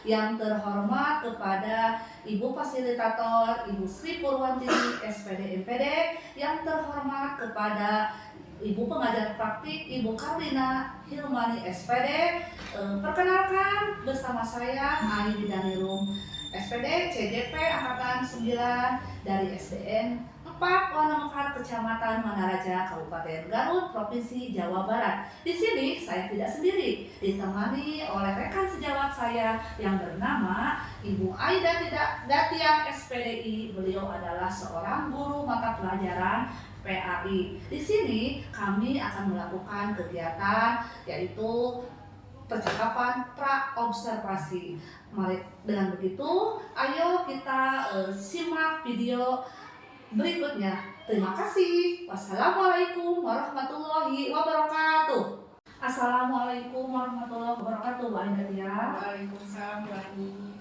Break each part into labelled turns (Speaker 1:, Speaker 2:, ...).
Speaker 1: Yang terhormat kepada Ibu Fasilitator, Ibu Sri Purwantini, SPD MPD. Yang terhormat kepada Ibu Pengajar Praktik, Ibu Karlina Hilmani, SPD. Perkenalkan bersama saya Aini Danirum, SPD CGP Angkatan 9 dari SDN 4 Wana Mekar, Kecamatan Manaraja, Kabupaten Garut, Provinsi Jawa Barat. Di sini saya tidak sendiri, ditemani oleh rekan sejawat saya yang bernama Ibu Aida Datia, SPDI. Beliau adalah seorang guru mata pelajaran PAI. Di sini kami akan melakukan kegiatan yaitu percakapan pra-observasi. Mari dengan begitu, ayo kita simak video berikutnya. Terima kasih. Wassalamualaikum warahmatullahi wabarakatuh. Assalamualaikum warahmatullahi wabarakatuh, Bu Aida ya.
Speaker 2: Waalaikumsalam warahmatullahi.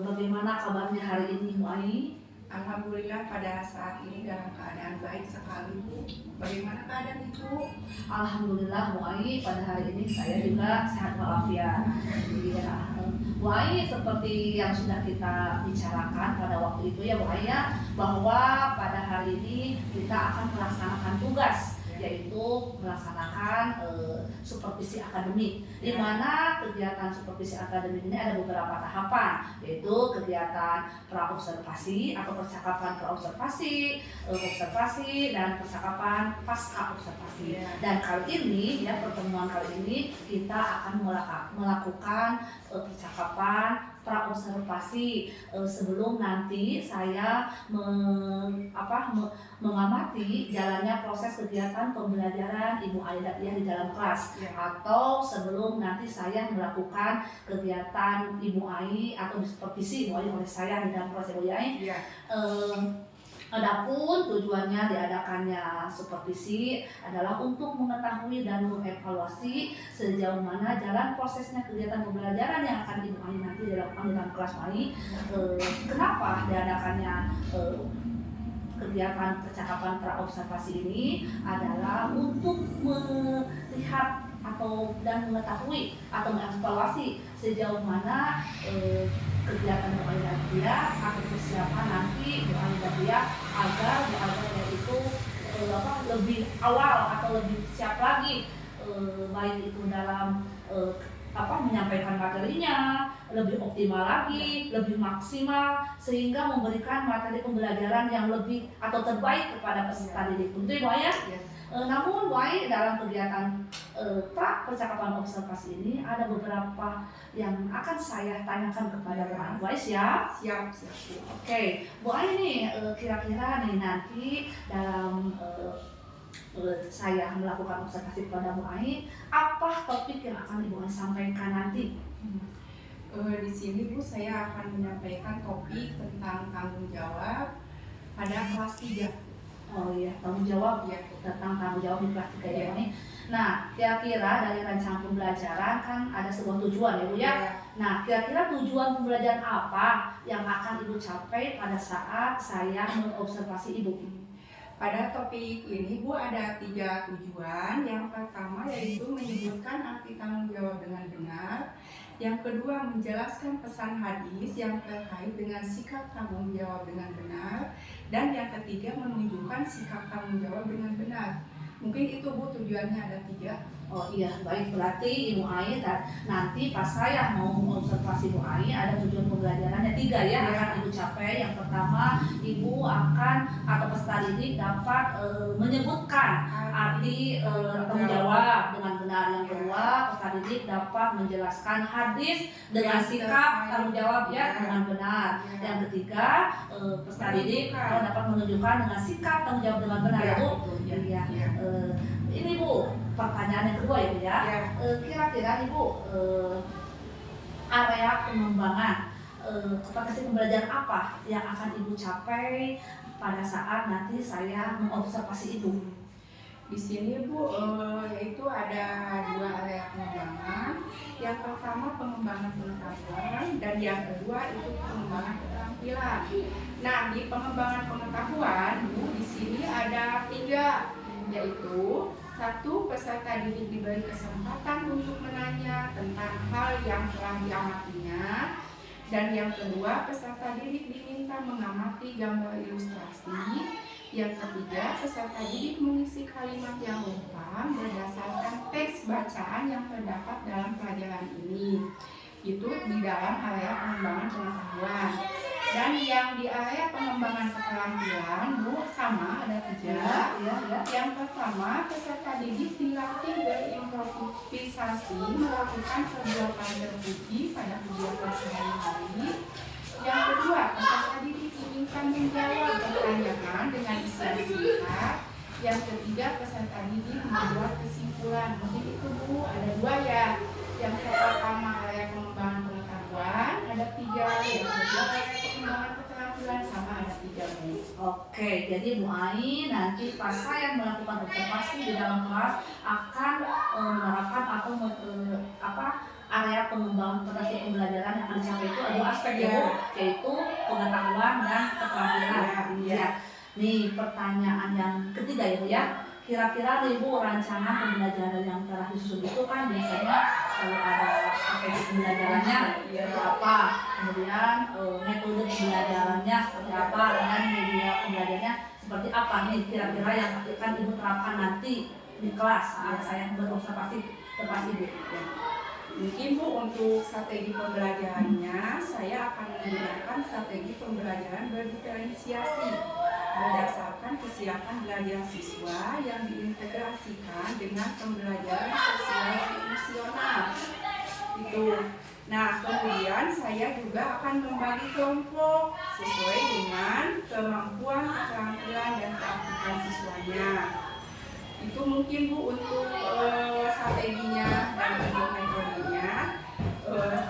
Speaker 1: Bagaimana kabarnya hari ini, Bu Ai?
Speaker 2: Alhamdulillah pada saat ini dalam keadaan baik sekali, Bu. Bagaimana keadaan Ibu?
Speaker 1: Alhamdulillah, Bu Ai, pada hari ini saya juga sehat walafiat. Ya, Bu Ai, seperti yang sudah kita bicarakan pada waktu itu ya Bu Ai, bahwa pada hari ini kita akan melaksanakan tugas, yaitu melaksanakan supervisi akademik, di mana kegiatan supervisi akademik ini ada beberapa tahapan, yaitu kegiatan pra-observasi atau percakapan pra-observasi, observasi, dan percakapan pasca observasi. Dan kali ini ya, pertemuan kali ini kita akan melakukan percakapan pra-observasi sebelum nanti saya mengamati jalannya proses kegiatan pembelajaran Ibu Aida ya di dalam kelas, atau sebelum nanti saya melakukan kegiatan Ibu Ai atau supervisi Ibu Ai oleh saya di dalam proses Ibu Ai. Adapun tujuannya diadakannya supervisi adalah untuk mengetahui dan mengevaluasi sejauh mana jalan prosesnya kegiatan pembelajaran yang akan Ibu Ai nanti dilakukan di dalam kelas Ai. Kenapa diadakannya kegiatan percakapan pra-observasi ini adalah untuk melihat dan mengetahui atau mengevaluasi sejauh mana kegiatan Bu Aida atau persiapan nanti Bu Aida agar Bu Aida itu lebih awal atau lebih siap lagi, baik itu dalam menyampaikan materinya lebih optimal lagi, lebih maksimal, sehingga memberikan materi pembelajaran yang lebih atau terbaik kepada peserta didik. Tentu Bu Ai. Namun Bu Ai, dalam kegiatan percakapan observasi ini ada beberapa yang akan saya tanyakan kepada Bu Ai. Siap?
Speaker 2: Siap.
Speaker 1: Oke, Bu Ai nih, kira-kira nih nanti dalam saya melakukan observasi kepada Bu Ai, apa topik yang akan Ibu Ai sampaikan nanti?
Speaker 2: Di sini Bu, saya akan menyampaikan topik tentang tanggung jawab pada kelas 3.
Speaker 1: Oh iya, tanggung jawab ya, tentang tanggung jawab di kelas 3 ya Bu Ai. Nah, kira-kira dari rancangan pembelajaran kan ada sebuah tujuan ya Bu ya. Nah, kira-kira tujuan pembelajaran apa yang akan Ibu capai pada saat saya mengobservasi Ibu?
Speaker 2: Pada topik ini Bu ada 3 tujuan. Yang pertama yaitu menyebutkan arti tanggung jawab dengan benar. Yang kedua menjelaskan pesan hadis yang terkait dengan sikap tanggung jawab dengan benar. Dan yang ketiga menunjukkan sikap tanggung jawab dengan benar. Mungkin itu Bu, tujuannya ada 3.
Speaker 1: Oh iya, baik, berarti Ibu Ai nanti pas saya mau mengobservasi Ibu Ai ada tujuan pembelajarannya 3 ya, akan Ibu capai. Yang pertama, Ibu akan atau peserta didik dapat menyebutkan arti tanggung jawab dengan benar. Yang kedua, peserta didik dapat menjelaskan hadis dengan sikap tanggung jawab ya dengan benar. Yang ketiga, peserta didik dapat menunjukkan dengan sikap tanggung jawab dengan benar. Bu, ini Bu, pertanyaan yang kedua ya Bu ya. Kira-kira Ibu area pengembangan kompetensi pembelajaran apa yang akan Ibu capai pada saat nanti saya mengobservasi Ibu?
Speaker 2: Di sini Bu, yaitu ada 2 area pengembangan. Yang pertama pengembangan pengetahuan dan yang kedua itu pengembangan keterampilan. Nah, di pengembangan pengetahuan Bu, di sini ada 3, yaitu 1. Peserta didik diberi kesempatan untuk menanya tentang hal yang telah diamatinya. Dan yang kedua, peserta didik diminta mengamati gambar ilustrasi. Yang ketiga, peserta didik mengisi kalimat yang lengkap berdasarkan teks bacaan yang terdapat dalam pelajaran ini. Itu di dalam area pengembangan pengetahuan. Dan yang di area pengembangan keterampilan, Bu, sama ada 3. Yang pertama, peserta didik dilatih berimprovisasi melakukan perbuatan terpuji pada kegiatan sehari-hari. Yang kedua, peserta didik diminta menjawab pertanyaan dengan isian singkat. Yang ketiga, peserta didik membuat kesimpulan. Mungkin itu, Bu, ada 2 ya. Yang pertama area pengembangan pengetahuan, ada 3. Yang kedua area pengembangan keterampilan, sama ada 3, Bu.
Speaker 1: Oke, jadi Bu Ai nanti pas saya melakukan observasi di dalam kelas akan menerapkan atau area pengembangan potensi pembelajaran yang akan dicapai itu ada aspek yaitu pengetahuan dan keterampilan. Ya. Nih pertanyaan yang ketiga ya Bu ya. Kira-kira Ibu rancangan pembelajaran yang telah disusun itu kan biasanya selalu ada strategi pembelajarannya seperti apa, kemudian metode pembelajarannya seperti apa, dan media pembelajarannya seperti apa nih kira-kira yang akan Ibu terapkan nanti di kelas saat saya berobservasi Ibu.
Speaker 2: Mungkin Bu, untuk strategi pembelajarannya saya akan menggunakan strategi pembelajaran berdiferensiasi berdasarkan kesiapan belajar siswa yang diintegrasikan dengan pembelajaran sosial emosional. Itu. Nah, kemudian saya juga akan membagi kelompok sesuai dengan kemampuan, keterampilan, dan keaktifan siswanya. Itu mungkin Bu untuk strateginya dan untuk metodenya.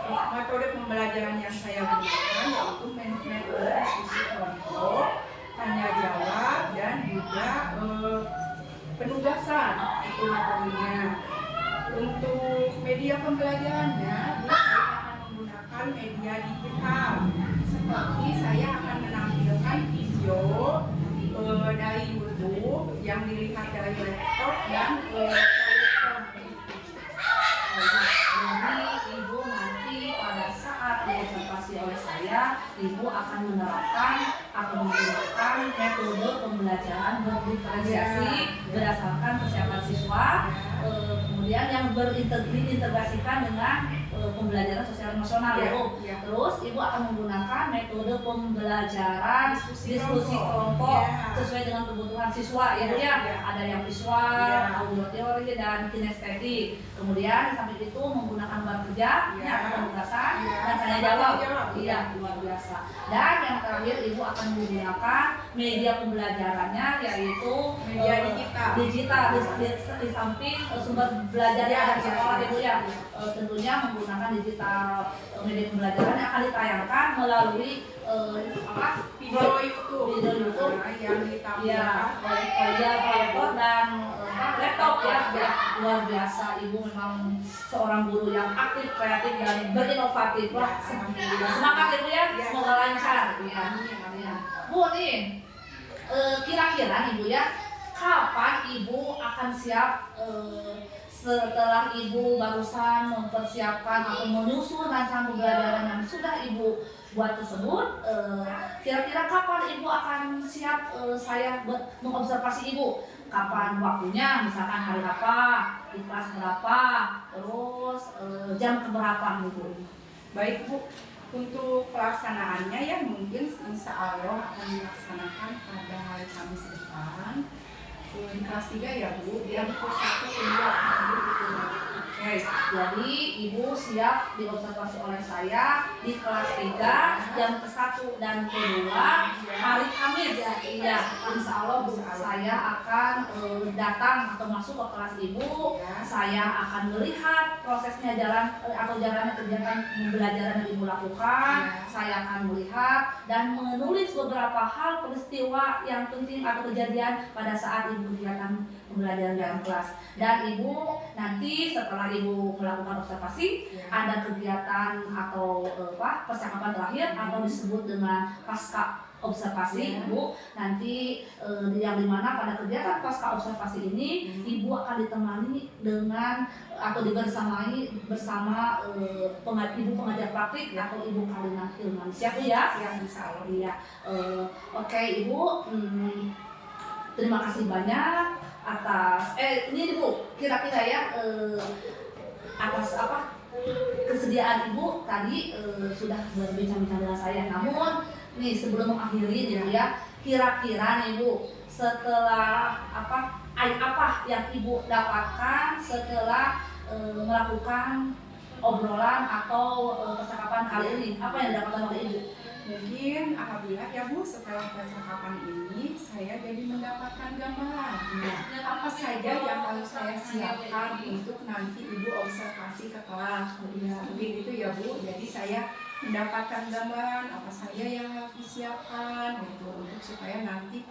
Speaker 2: Metode pembelajaran yang saya gunakan yaitu metode diskusi kelompok, tanya jawab, dan juga penugasan. Itu metodenya. Untuk media pembelajarannya, saya akan menggunakan media digital. Seperti saya akan menampilkan video dari YouTube yang dilihat dari laptop dan
Speaker 1: jadi Ibu nanti pada saat diobservasi oleh saya, Ibu akan menerapkan atau menggunakan metode pembelajaran berdiferensiasi berdasarkan kesiapan siswa, kemudian yang diintegrasikan dengan pembelajaran sosial emosional Ibu. Terus Ibu akan menggunakan metode pembelajaran diskusi kelompok sesuai dengan kebutuhan siswa Ibu ya. Ada yang visual, audio teori, dan kinestetik. Kemudian sampai itu menggunakan bar kerja, penugasan, dan tanya jawab. Iya, luar biasa. Dan yang terakhir Ibu akan menggunakan media pembelajarannya yaitu
Speaker 2: media digital
Speaker 1: di samping sumber belajar yang ada di sekolah Ibu ya. Tentunya menggunakan digital media pembelajaran yang akan ditayangkan melalui video YouTube
Speaker 2: yang ditampilkan
Speaker 1: oleh proyektor dan laptop ya. Luar biasa Ibu memang seorang guru yang aktif, kreatif, dan berinovatif. Wah, semangat Ibu ya, semoga lancar ya. Bu nih, kira-kira Ibu ya, kapan Ibu akan siap setelah Ibu barusan mempersiapkan atau menyusun rancangan pembelajaran yang sudah Ibu buat tersebut, kira-kira kapan Ibu akan siap saya mengobservasi Ibu? Kapan waktunya, misalkan hari apa, di kelas berapa, terus jam keberapa Ibu?
Speaker 2: Baik Bu, untuk pelaksanaannya ya mungkin insya Allah akan dilaksanakan pada hari Kamis depan. Di kelas 3 ya Bu, yang kelas 1 kedua itu.
Speaker 1: Oke, jadi Ibu siap diobservasi oleh saya di kelas 3 jam ke-1 dan ke-2 hari Kamis. Iya, insya Allah Bu, saya akan datang atau masuk ke kelas Ibu. Saya akan melihat prosesnya jalannya kegiatan pembelajaran yang Ibu lakukan. Saya akan melihat dan menulis beberapa hal peristiwa yang penting atau kejadian pada saat Ibu kegiatan pembelajaran dalam kelas. Dan Ibu nanti setelah Ibu melakukan observasi, ada kegiatan atau percakapan terakhir atau disebut dengan pasca observasi, Ibu. Nanti yang dimana pada kegiatan pasca observasi ini, Ibu akan ditemani dengan atau dibersamai bersama ibu pengajar praktik atau Ibu Karina Hilman. Siap Bu ya?
Speaker 2: Siap, insya Allah.
Speaker 1: Iya. Oke Ibu, terima kasih banyak atas ini Bu, kira-kira ya atas apa kesediaan Ibu tadi sudah berbincang-bincang dengan saya. Namun nih sebelum mengakhiri gitu ya, kira-kira nih Bu, setelah apa yang Ibu dapatkan setelah melakukan obrolan atau percakapan kali ini, apa yang didapatkan oleh Ibu?
Speaker 2: Mungkin alhamdulillah ya Bu, setelah percakapan ini saya jadi mendapatkan gambaran apa saja yang harus saya siapkan untuk nanti Ibu observasi ke kelas. Mungkin itu ya Bu, jadi saya mendapatkan gambaran apa saja yang harus disiapkan gitu untuk supaya nanti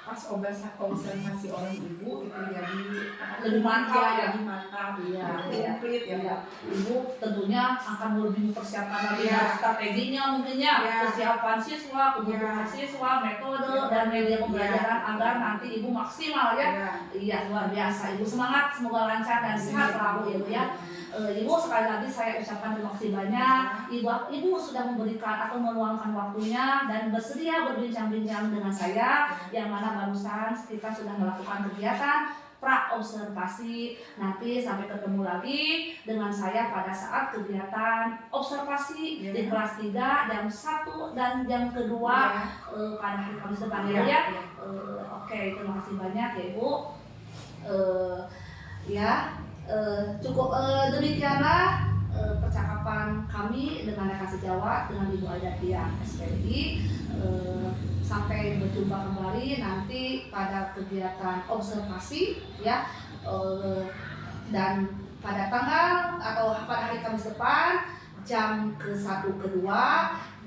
Speaker 2: pas observasi oleh Ibu itu jadi
Speaker 1: lebih mantap ya,
Speaker 2: lebih mantap
Speaker 1: ya,
Speaker 2: komplit ya.
Speaker 1: Ibu tentunya akan lebih mempersiapkan lagi strateginya mungkin ya, persiapan siswa, kebutuhan siswa, metode dan media pembelajaran agar nanti Ibu maksimal ya. Iya, luar biasa Ibu, semangat, semoga lancar dan sehat selalu Ibu ya. Ibu sekali lagi saya ucapkan terima kasih banyak. Ibu sudah memberikan atau meluangkan waktunya dan bersedia berbincang-bincang dengan saya, yang mana barusan kita sudah melakukan kegiatan pra-observasi. Nanti sampai ketemu lagi dengan saya pada saat kegiatan observasi di kelas 3 jam 1 dan jam kedua pada hari Kamis depan ya. Oke, terima kasih banyak ya Ibu. Cukup demikianlah percakapan kami dengan rekan sejawat dengan Ibu Aida Tiang SPDI. Sampai berjumpa kembali nanti pada kegiatan observasi ya, dan pada tanggal atau pada hari Kamis depan jam ke-1 ke-2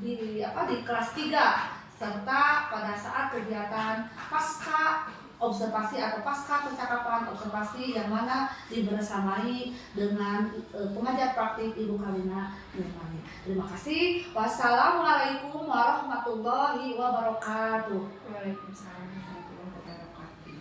Speaker 1: di kelas 3, serta pada saat kegiatan pasca observasi atau pasca percakapan observasi yang mana dibersamai dengan pengajar praktik Ibu Karina Hilman. Terima kasih. Wassalamualaikum warahmatullahi wabarakatuh.
Speaker 2: Waalaikumsalam warahmatullahi wabarakatuh.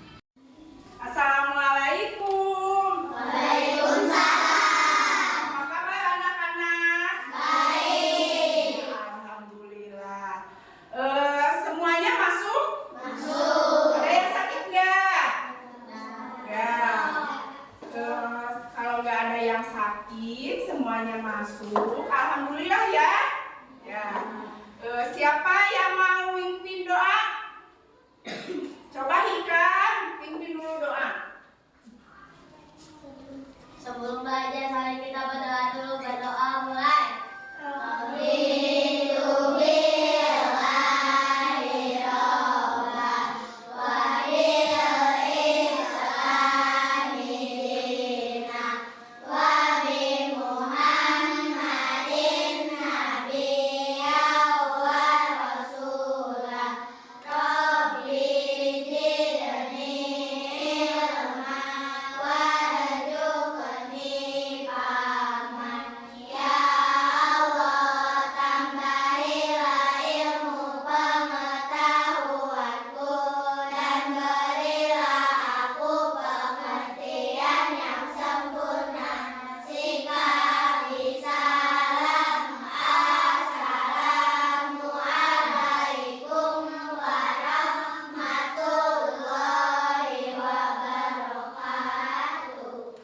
Speaker 2: Assalamualaikum.
Speaker 3: Waalaikumsalam.
Speaker 2: Apa kabar anak-anak?
Speaker 3: Baik.
Speaker 2: Alhamdulillah. Semuanya masuk?
Speaker 3: Masuk.
Speaker 2: Ada yang sakit nggak? Ya. Kalau nggak ada yang sakit, semuanya masuk. Alhamdulillah ya. Ya. Siapa yang mau mimpin doa? Coba Hikam, pimpin dulu doa.
Speaker 3: Sebelum belajar, mari kita berdoa dulu. Berdoa mulai. Amin.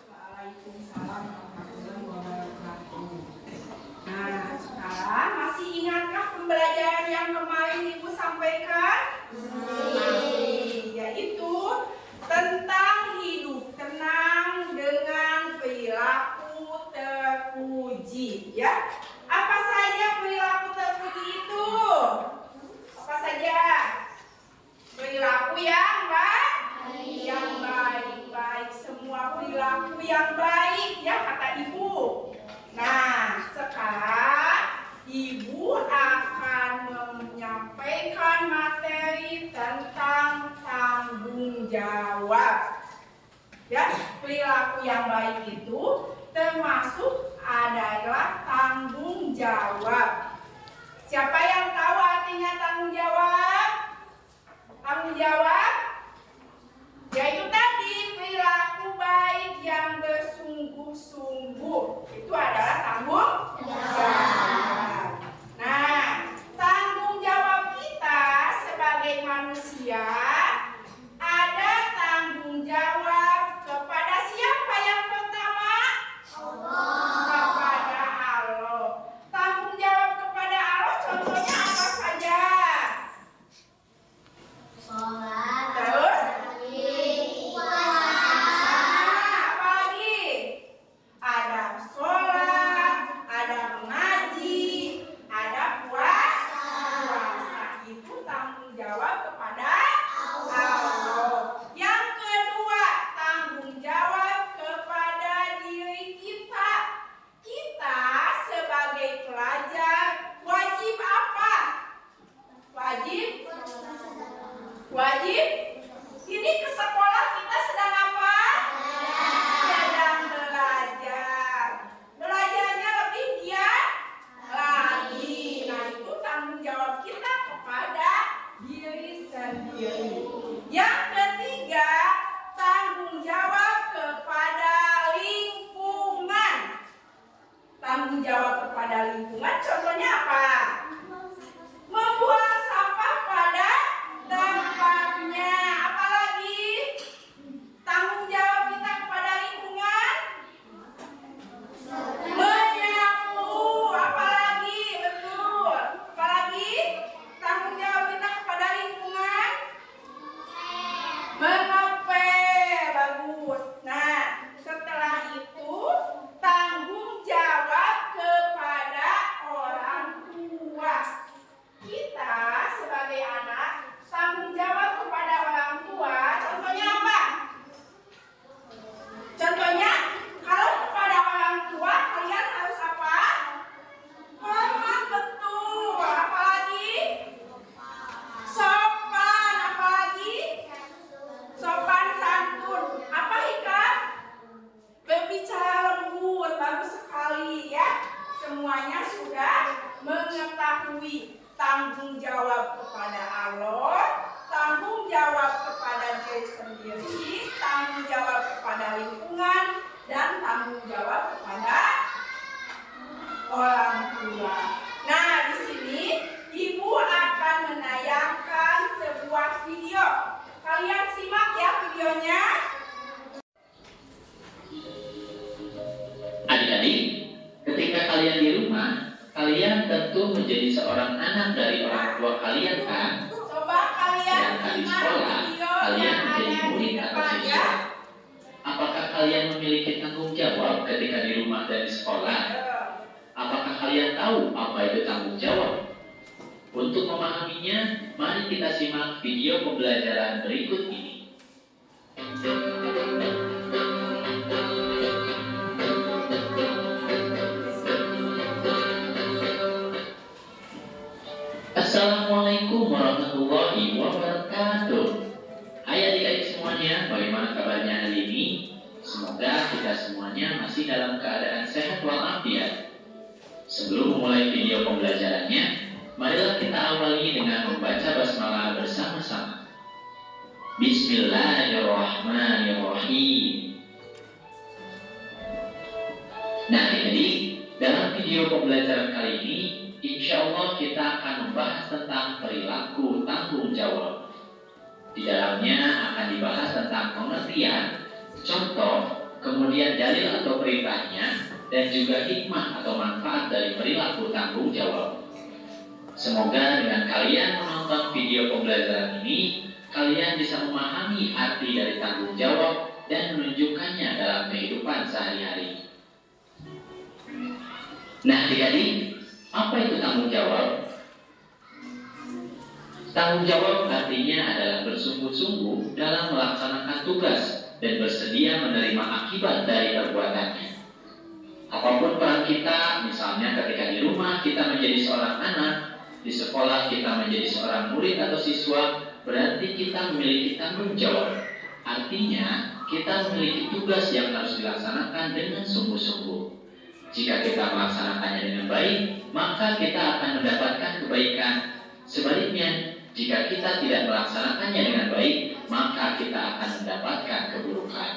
Speaker 2: Waalaikumsalam warahmatullahi wabarakatuh. Nah, sekarang masih ingatkah pembelajaran yang kemarin Ibu sampaikan? Masih, yaitu tentang hidup tenang dengan perilaku terpuji. Ya, apa saja perilaku terpuji itu? Apa saja? Perilaku yang baik, yang baik-baik, semua perilaku yang baik ya kata Ibu. Nah, sekarang Ibu akan menyampaikan materi tentang tanggung jawab. Ya, perilaku yang baik itu termasuk adalah tanggung jawab. Siapa yang tahu artinya tanggung jawab? Tanggung jawab yaitu tadi perilaku baik yang bersungguh-sungguh. Itu adalah tanggung jawab. Nah, tanggung jawab kita sebagai manusia ada tanggung jawab kepada siapa yang pertama? Kepada Allah. Tanggung jawab kepada Allah contohnya apa saja?
Speaker 3: Sholat.
Speaker 2: Terus?
Speaker 3: Puasa.
Speaker 2: Apa lagi? Ada sholat, ada mengaji, ada puasa. Itu tanggung jawab kepada Allah. Yang kedua, tanggung jawab kepada diri kita. Kita sebagai pelajar wajib apa? Wajib ini ke sekolah kita sedang apa? Sedang belajar. Belajarnya lebih giat lagi. Nah, itu tanggung jawab kita kepada diri sendiri. Yang ketiga, tanggung jawab kepada lingkungan. Tanggung jawab kepada lingkungan contohnya apa? Membuang sampah pada tempatnya. Apalagi tanggung jawab kita kepada lingkungan? Menyapu. Apalagi? Betul. Apalagi tanggung jawab kita kepada lingkungan? Mengepel. Bagus. Nah, setelah itu tanggung jawab kepada orang tua. Kita sebagai anak tanggung jawab kepada orang tua. Contohnya apa? Contohnya, kalau kepada orang tua kalian harus apa? Hormat, betul. Apalagi? Sopan. Apalagi? Sopan santun. Apa hikam? Berbicara lembut. Bagus sekali ya. Semuanya sudah mengetahui tanggung jawab kepada Allah, tanggung jawab kepada diri sendiri, tanggung jawab kepada lingkungan, dan tanggung jawab kepada orang tua. Nah, di sini Ibu akan menayangkan sebuah video. Kalian simak ya videonya.
Speaker 4: Adik-adik, ketika kalian di rumah, kalian tentu menjadi seorang anak dari orang tua kalian kan?
Speaker 2: Coba kalian
Speaker 4: Sedangkan di
Speaker 2: simak
Speaker 4: sekolah,
Speaker 2: video
Speaker 4: kalian
Speaker 2: yang
Speaker 4: menjadi
Speaker 2: ada di
Speaker 4: murid atau
Speaker 2: depan
Speaker 4: siswa.
Speaker 2: ya.
Speaker 4: Apakah kalian memiliki tanggung jawab ketika di rumah dan di sekolah? Apakah kalian tahu apa itu tanggung jawab? Untuk memahaminya, mari kita simak video pembelajaran berikut ini. Assalamualaikum warahmatullahi wabarakatuh. Hai adik-adik semuanya, bagaimana kabarnya hari ini? Semoga kita semuanya masih dalam keadaan sehat walafiat. Sebelum memulai video pembelajarannya, marilah kita awali dengan membaca basmalah bersama-sama. Bismillahirrahmanirrahim. Nah, adik-adik, dalam video pembelajaran kali ini, insya Allah kita akan membahas tentang perilaku tanggung jawab. Di dalamnya akan dibahas tentang pengertian, contoh, kemudian dalil atau perintahnya, dan juga hikmah atau manfaat dari perilaku tanggung jawab. Semoga dengan kalian menonton video pembelajaran ini, kalian bisa memahami arti dari tanggung jawab dan menunjukkannya dalam kehidupan sehari-hari. Nah, adik-adik, apa itu tanggung jawab? Tanggung jawab artinya adalah bersungguh-sungguh dalam melaksanakan tugas dan bersedia menerima akibat dari perbuatannya. Apapun peran kita, misalnya ketika di rumah kita menjadi seorang anak, di sekolah kita menjadi seorang murid atau siswa, berarti kita memiliki tanggung jawab. Artinya, kita memiliki tugas yang harus dilaksanakan dengan sungguh-sungguh. Jika kita melaksanakannya dengan baik, maka kita akan mendapatkan kebaikan. Sebaliknya, jika kita tidak melaksanakannya dengan baik, maka kita akan mendapatkan keburukan.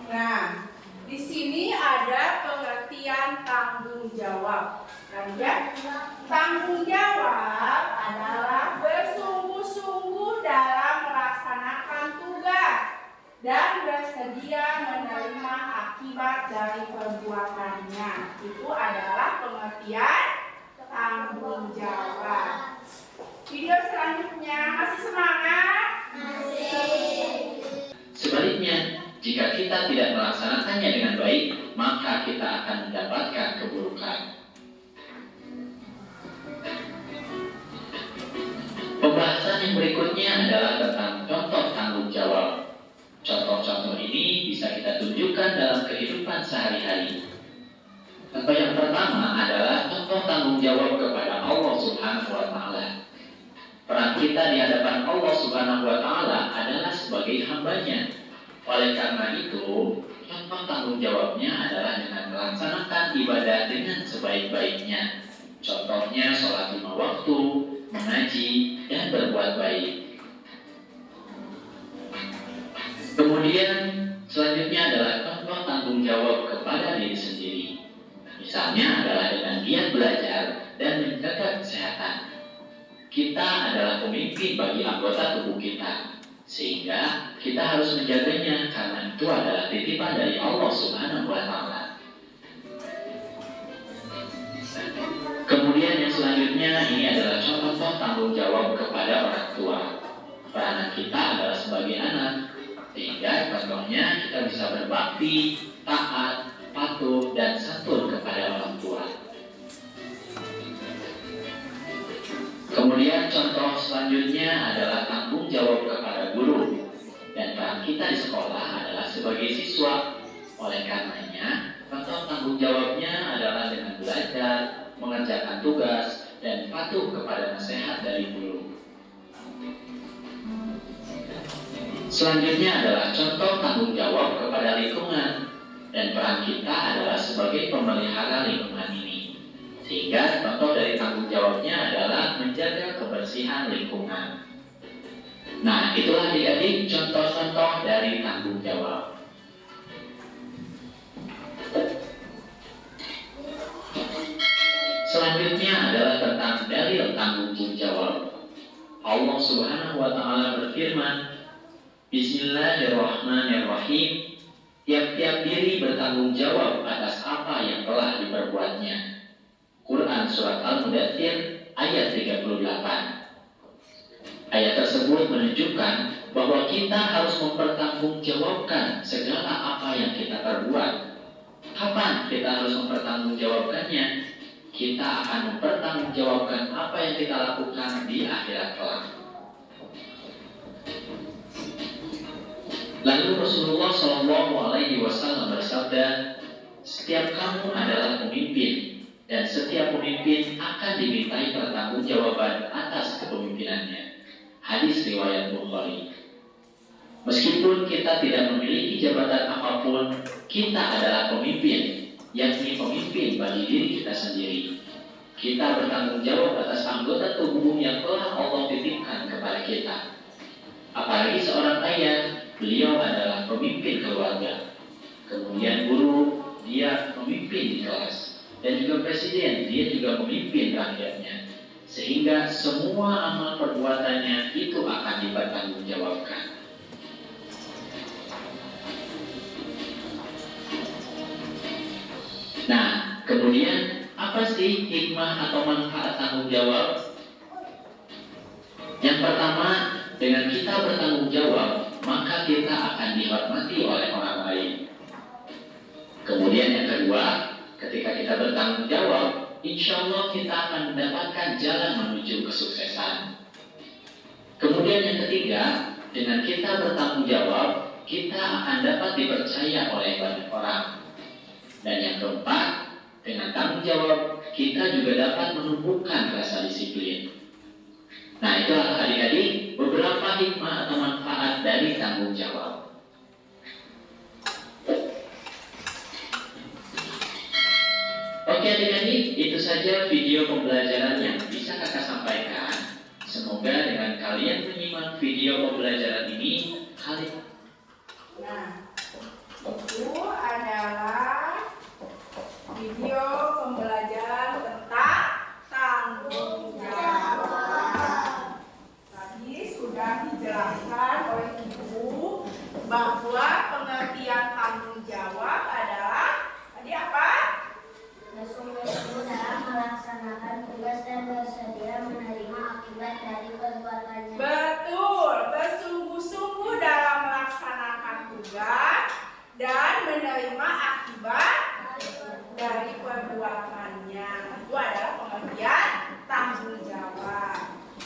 Speaker 2: Nah, di sini ada pengertian tanggung jawab. Kan ya? Tanggung jawab adalah bersungguh-sungguh dalam melaksanakan tugas dan bersedia menerima akibat dari perbuatannya. Itu adalah pengertian tanggung jawab. Video selanjutnya, masih semangat?
Speaker 4: Sebaliknya, jika kita tidak melaksanakannya dengan baik, maka kita akan mendapatkan keburukan. Pembahasan yang berikutnya adalah tentang contoh tanggung jawab. Contoh-contoh ini bisa kita tunjukkan dalam kehidupan sehari-hari. Contoh yang pertama adalah contoh tanggung jawab kepada Allah Subhanahu wa Ta'ala. Peran kita di hadapan Allah Subhanahu wa Ta'ala adalah sebagai hambanya. Oleh karena itu, contoh tanggung jawabnya adalah dengan melaksanakan ibadah dengan sebaik-baiknya. Contohnya sholat 5 waktu, mengaji, dan berbuat baik. Kemudian selanjutnya adalah contoh tanggung jawab kepada diri sendiri. Misalnya adalah dengan giat belajar dan menjaga kesehatan. Kita adalah pemimpin bagi anggota tubuh kita, sehingga kita harus menjaganya karena itu adalah titipan dari Allah Subhanahu wa Ta'ala. Kemudian yang selanjutnya ini adalah contoh tanggung jawab kepada orang tua. Peranan kita adalah sebagai anak, sehingga contohnya kita bisa berbakti, taat, patuh, dan santun kepada orang tua. Kemudian contoh selanjutnya adalah tanggung jawab kepada guru. Dan peran kita di sekolah adalah sebagai siswa. Oleh karenanya, contoh tanggung jawabnya adalah dengan belajar, mengerjakan tugas, dan patuh kepada nasihat dari guru. Selanjutnya adalah contoh tanggung jawab kepada lingkungan. Dan peran kita adalah sebagai pemelihara lingkungan ini. Sehingga contoh dari tanggung jawabnya adalah menjaga kebersihan lingkungan. Nah, itulah adik-adik contoh-contoh dari tanggung jawab. Selanjutnya adalah tentang dalil tanggung jawab. Allah Subhanahu wa Ta'ala berfirman, Bismillahirrahmanirrahim. Tiap-tiap diri bertanggung jawab atas apa yang telah diperbuatnya. Quran Surat Al-Mudaththir ayat 38. Ayat tersebut menunjukkan bahwa kita harus mempertanggungjawabkan segala apa yang kita perbuat. Kapan kita harus mempertanggungjawabkannya? Kita akan mempertanggungjawabkan apa yang kita lakukan di akhirat kelak. Lalu Rasulullah SAW bersabda, setiap kamu adalah pemimpin, dan setiap pemimpin akan dimintai pertanggungjawaban atas kepemimpinannya. Hadis riwayat Bukhari. Meskipun kita tidak memiliki jabatan apapun, kita adalah pemimpin, yakni pemimpin bagi diri kita sendiri. Kita bertanggung jawab atas anggota tubuh yang telah Allah titipkan kepada kita. Apalagi seorang ayah, beliau adalah pemimpin keluarga. Kemudian guru, dia pemimpin di kelas. Dan juga presiden, dia juga memimpin rakyatnya. Sehingga semua amal perbuatannya itu akan dipertanggungjawabkan. Nah, kemudian apa sih hikmah atau manfaat tanggung jawab? Yang pertama, dengan kita bertanggung jawab, maka kita akan dihormati oleh orang lain. Kemudian yang kedua, ketika kita bertanggung jawab, insya Allah kita akan mendapatkan jalan menuju kesuksesan. Kemudian yang ketiga, dengan kita bertanggung jawab, kita akan dapat dipercaya oleh banyak orang. Dan yang keempat, dengan tanggung jawab, kita juga dapat menumbuhkan rasa disiplin. Nah, itulah adik-adik beberapa hikmah atau manfaat dari tanggung jawab. Oke adik-adik, itu saja video pembelajaran yang bisa kakak sampaikan. kalian menyimak video pembelajaran ini, kalian
Speaker 2: Nah, itu adalah video pembelajaran tentang tanggung jawab. Tadi sudah dijelaskan oleh Ibu bahwa pengertian tanggung jawab adalah tadi apa?
Speaker 3: Bersungguh-sungguh dalam melaksanakan tugas dan bersedia menerima akibat dari perbuatannya.
Speaker 2: Betul, bersungguh-sungguh dalam melaksanakan tugas dan menerima akibat dari perbuatannya. Itu adalah pengertian tanggung jawab.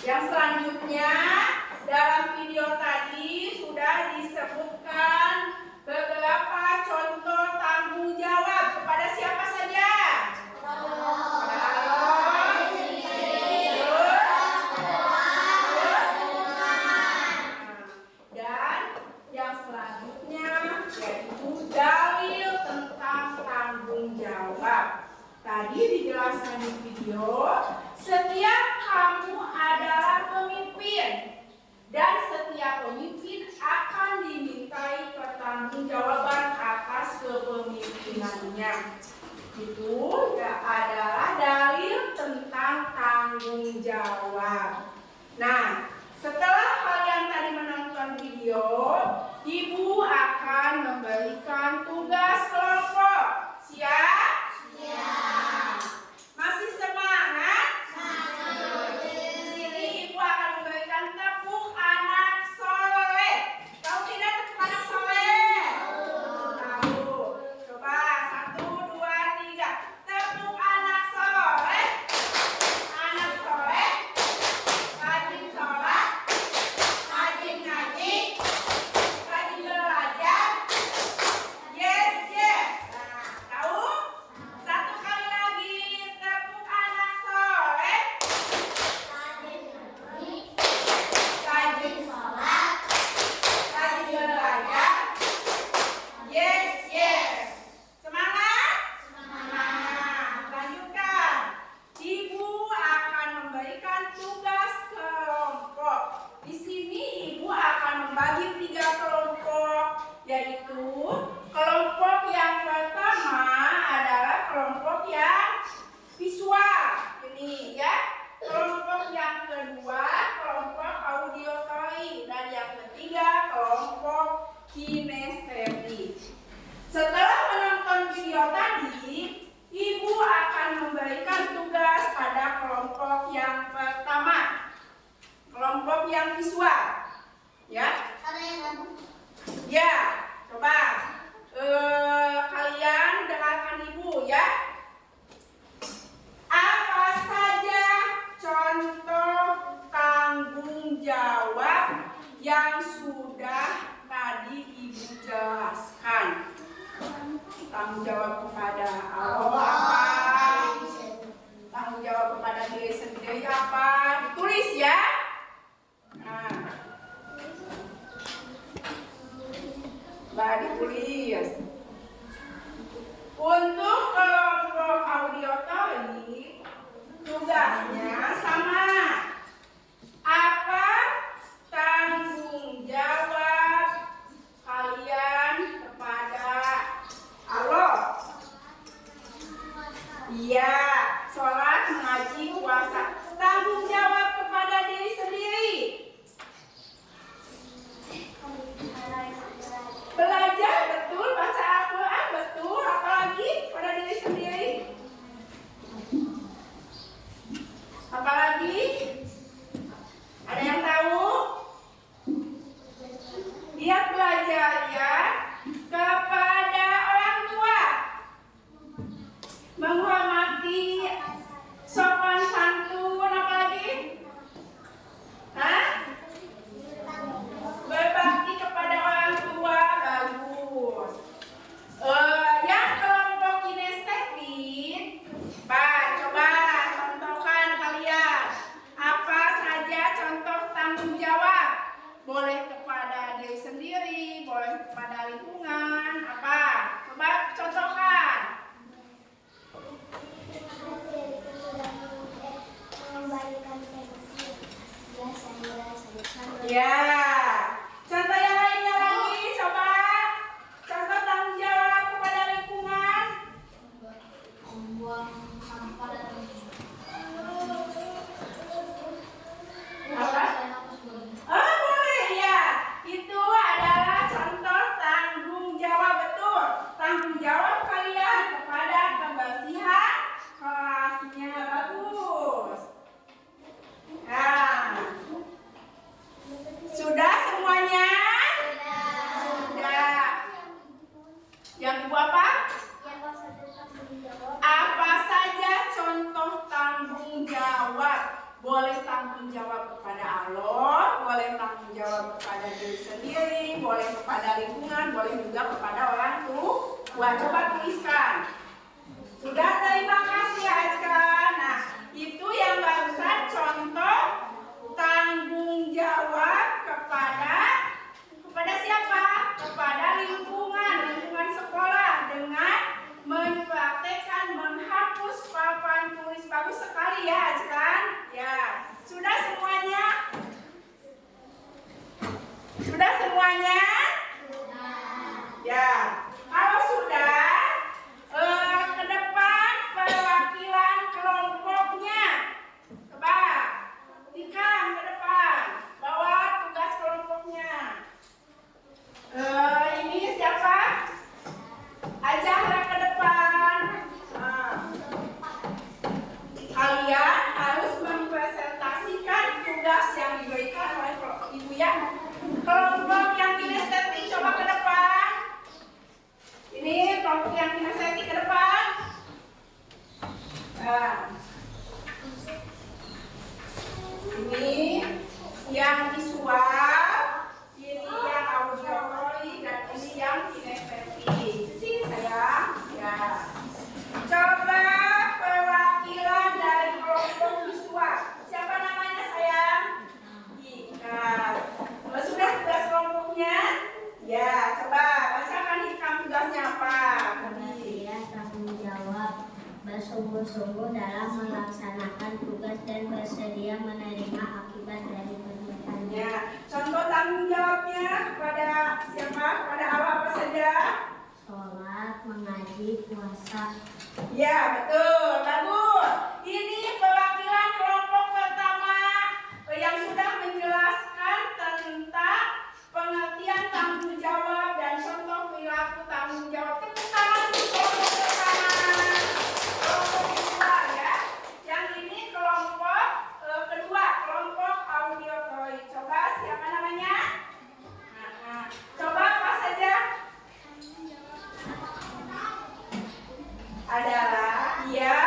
Speaker 2: Yang selanjutnya dalam video tadi sudah disebutkan beberapa contoh tanggung jawab kepada siapa saja? Kepada Allah, dan yang selanjutnya yaitu dalil tentang tanggung jawab. Tadi dijelaskan di video, setiap kamu adalah pemimpin dan setiap pemimpin akan dimintai pertanggungjawaban atas kepemimpinannya. Itu adalah dalil tentang tanggung jawab. Nah, setelah kalian tadi menonton video, Ibu akan memberikan tugas kelompok. Siap? Siap. Masih semangat? Di sini Ibu akan memberikan tepuk anak soleh. Tahu tidak tepuk anak soleh? Tahu. Coba 1, 2, 3. Tepuk anak soleh. Anak soleh. Rajin sholat. Rajin ngaji. Rajin belajar. Yes, yes. Nah, tahu? Satu kali lagi. Tepuk anak soleh. Rajin sholat. Rajin belajar. Yes, yes. Semangat? Semangat. Lanjutkan. Ibu akan memberikan tugas kelompok. Di sini Ibu akan membagi 3 kelompok, yaitu kelompok yang pertama adalah kelompok yang visual. Ini ya. Kelompok yang kedua kelompok auditory dan yang ketiga kelompok kinestetik. Setelah menonton video tadi, Ibu akan memberikan tugas pada kelompok yang pertama, kelompok yang visual. Ya, ya. Coba kalian dengarkan Ibu ya. Apa saja contoh tanggung jawab yang sudah tadi Ibu jelaskan? Tanggung jawab kepada Allah apa? Tanggung jawab kepada diri sendiri apa? Ditulis ya. Nah, ditulis. Untuk kelompok auditory, tugasnya sama. Apa tanggung jawab kalian kepada Allah? Iya, sholat, mengaji, puasa. Tanggung jawab kepada diri sendiri. Belajar, betul. Baca Al-Quran, betul. Apalagi pada diri sendiri. Apalagi? Ada yang tahu? Dia belajar ya kepada orang tua, menghormati, sopan santun, apalagi? Hah? Berbakti kepada orang tua, bagus. Yang kelompok kinestetik, coba contohkan kalian. Apa saja contoh tanggung jawab? Boleh kepada diri sendiri, boleh kepada lingkungan, apa? Coba contohkan.
Speaker 3: Memberikan saya
Speaker 2: Ya. Contoh yang lainnya lagi, coba. Contoh tanggung jawab kepada lingkungan.
Speaker 3: Membuang sampah dan
Speaker 2: Apa? Oh, boleh ya. Itu adalah contoh tanggung jawab, betul. Tanggung jawab kalian kepada kebersihan kelasnya. Bagus. Nah, sudah semuanya? Sudah. Yang ibu apa? Apa saja contoh tanggung jawab? Boleh tanggung jawab kepada Allah, boleh tanggung jawab kepada diri sendiri, boleh kepada lingkungan, boleh juga kepada orang tua. Coba tuliskan. Sudah, terima kasih Ajka. Nah, itu yang barusan contoh tanggung jawab kepada siapa? Kepada lingkungan sekolah dengan mempraktekkan menghapus papan tulis. Bagus sekali ya, Ajkan? Ya. Sudah semuanya? Sudah semuanya? Ya. Kalau sudah, ke depan perwakilan kelompoknya. Coba, Tikam ke depan. Bawa tugas kelompoknya. Ini siapa? Ajarlah ke depan. Nah, kalian harus mempresentasikan tugas yang diberikan oleh ibu ya. Kelompok yang kinestetik coba ke depan. Ini kelompok yang kinestetik ke depan. Nah, ini yang visual, ini yang auditory, dan ini yang kinestetik. Sini sayang. Ya. Coba perwakilan dari kelompok visual. Siapa namanya sayang? Ika. Sudah tugas kelompoknya? Ya, coba bacakan Hikam tugasnya apa?
Speaker 3: Dia tanggung jawab bersungguh-sungguh dalam melaksanakan tugas dan bersedia menerima akibat dari perbuatannya.
Speaker 2: Ya, contoh tanggung jawabnya kepada siapa? Kepada Allah apa saja?
Speaker 3: Sholat, mengaji, puasa.
Speaker 2: Ya, betul. Bagus. Ini perwakilan kelompok pertama yang sudah menjelaskan tentang pengertian tanggung jawab dan contoh perilaku tanggung jawab. Tepuk tangan untuk kelompok pertama. Kelompok kedua ya. Yang ini kelompok kedua, kelompok auditory. Coba siapa namanya? Nah, coba apa saja? Adalah ya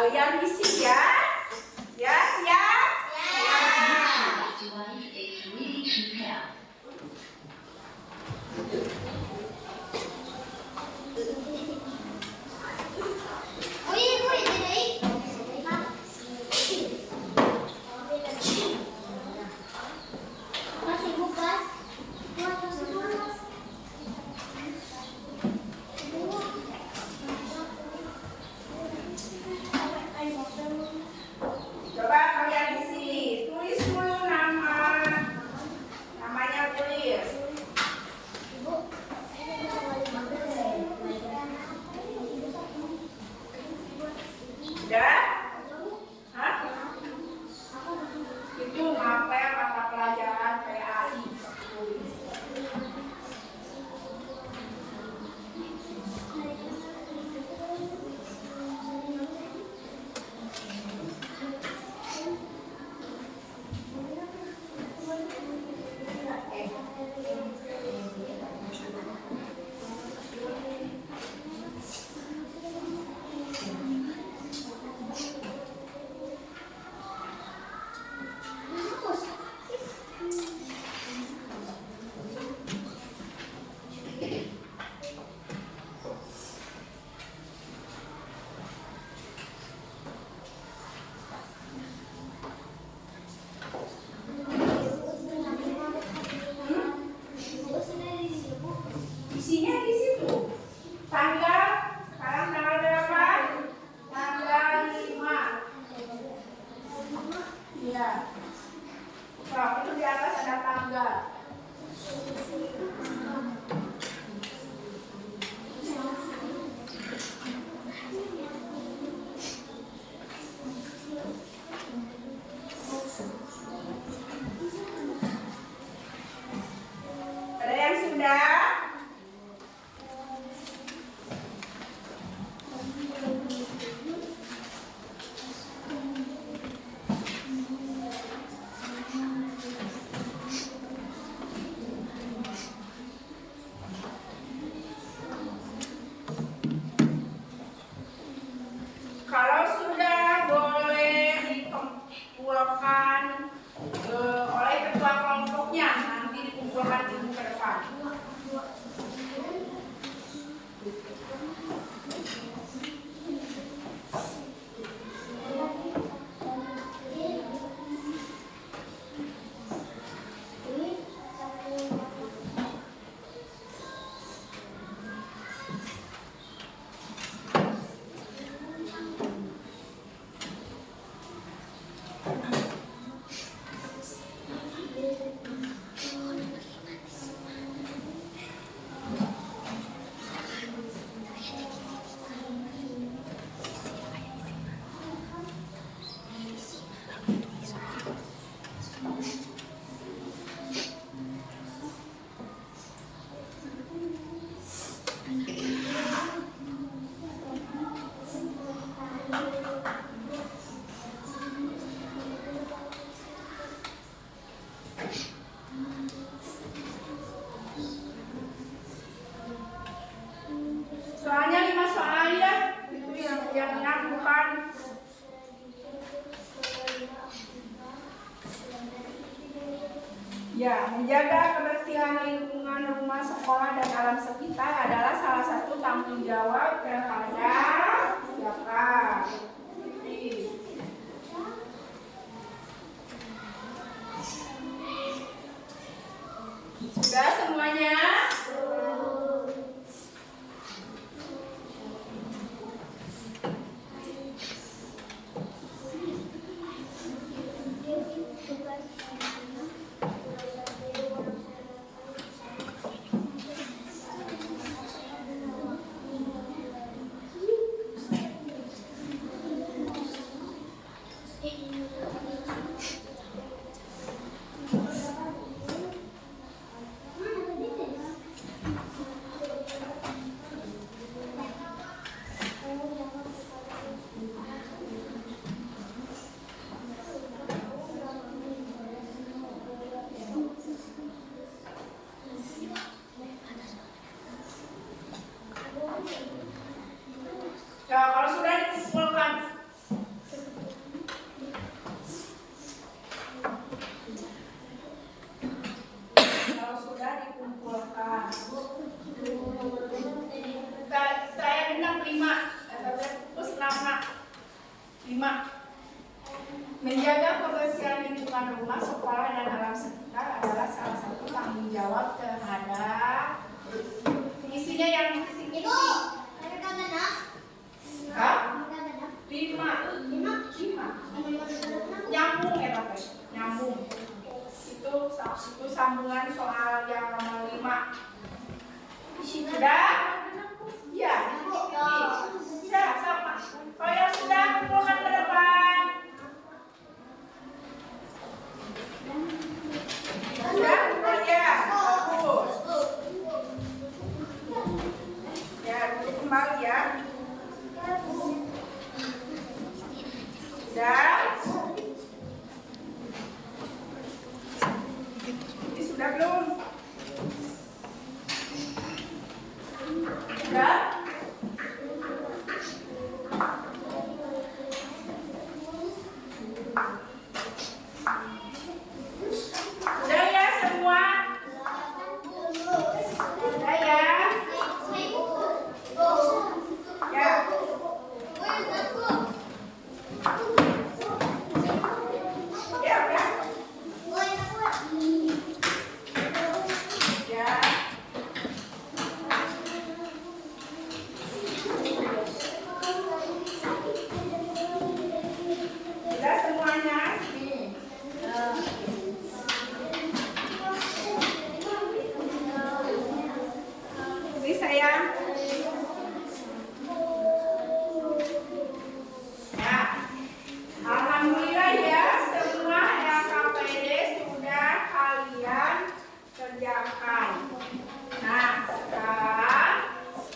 Speaker 2: Kalian isi ya. Ya, siap? Coba kalian isi. Tulis dulu nama. Namanya tulis. Udah? Hah? Itu ngapel mata pelajaran PAI. Tulis. Isinya di situ. Tanggal, sekarang tanggal berapa? Tanggal 5. Iya. Nah, itu di atas ada tanggal. Ada yang sudah? Kalau sudah boleh dikumpulkan oleh ketua kelompoknya, nanti dikumpulkan di ke depan. Soalnya 5 soal ya, itu yang bukan. Ya, menjaga kebersihan lingkungan rumah, sekolah, dan alam sekitar adalah salah satu tanggung jawab kepada siapa? Sudah semuanya? dikumpulkan. Saya genap 5. Terus 5. Menjaga kebersihan lingkungan rumah, sekolah, dan alam sekitar adalah salah satu tanggung jawab terhadap isinya yang
Speaker 3: Ibu, ada kanan nak?
Speaker 2: Hah?
Speaker 3: Ada kanan?
Speaker 2: 5.
Speaker 3: 5.
Speaker 2: Nyambung ya Bapak? Nyambung. Itu sambungan soal yang nomor 5. Sudah? Iya. Sudah sama. Kalau yang sudah kumpulkan ke depan. Sudah? Oh ya, bagus. Ya, duduk kembali ya. Sudah? Ini sudah belum? Sudah? Sudah ya semua? Sudah ya? Ya. Ya, udah. Ya. Sudah semuanya? Sini. Ini sayang. Ya. Alhamdulillah ya, semua LKPD sudah kalian kerjakan. Nah, sekarang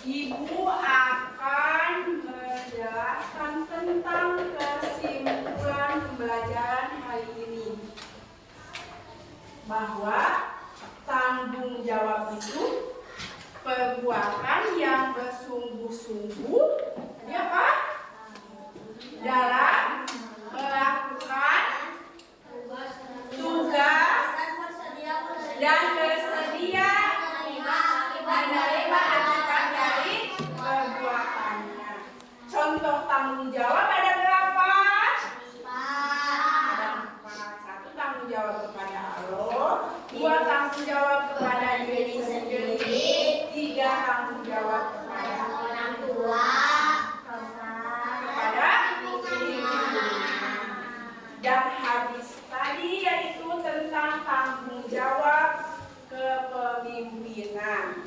Speaker 2: Ibu akan menjelaskan tentang kesimpulan pembelajaran hari ini. Bahwa tanggung jawab itu perbuatan yang bersungguh-sungguh, ini apa? Dalam melakukan tugas dan bersedia menerima akibat dari perbuatannya. Contoh tanggung jawab ada berapa? Ada 4. 1 tanggung jawab kepada Allah, 2 tanggung jawab kepada diri sendiri, 3 tanggung jawab kepada
Speaker 3: Orang tua.
Speaker 2: kepada dan hadis tadi yaitu tentang tanggung jawab kepemimpinan.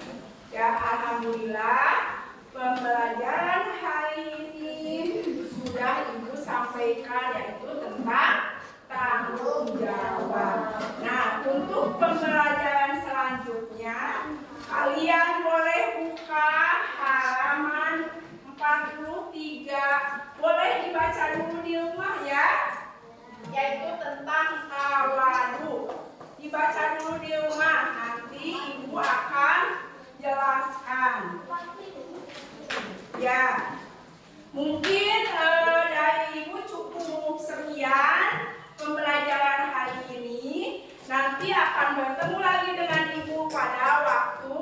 Speaker 2: Ya, alhamdulillah pembelajaran hari ini sudah Ibu sampaikan yaitu tentang tanggung jawab. Nah, untuk pembelajaran selanjutnya kalian boleh buka halaman 43. Boleh dibaca dulu di rumah ya. Yaitu tentang tawadu. Dibaca dulu di rumah, nanti Ibu akan jelaskan. Ya, mungkin dari Ibu cukup sekian pembelajaran hari ini. Nanti akan bertemu lagi dengan Ibu pada waktu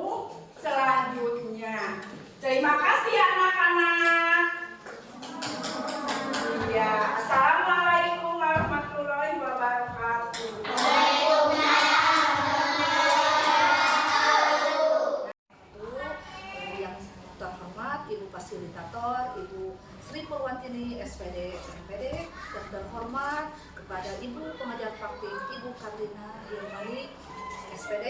Speaker 2: selanjutnya. Terima kasih anak-anak. Ya, assalamualaikum warahmatullahi wabarakatuh.
Speaker 1: Yang terhormat Ibu Fasilitator, Ibu Sri Purwantini, SPD, MPD, dan terhormat kepada Ibu Pengajar Praktik, Ibu Karlina Yilmani, SPD.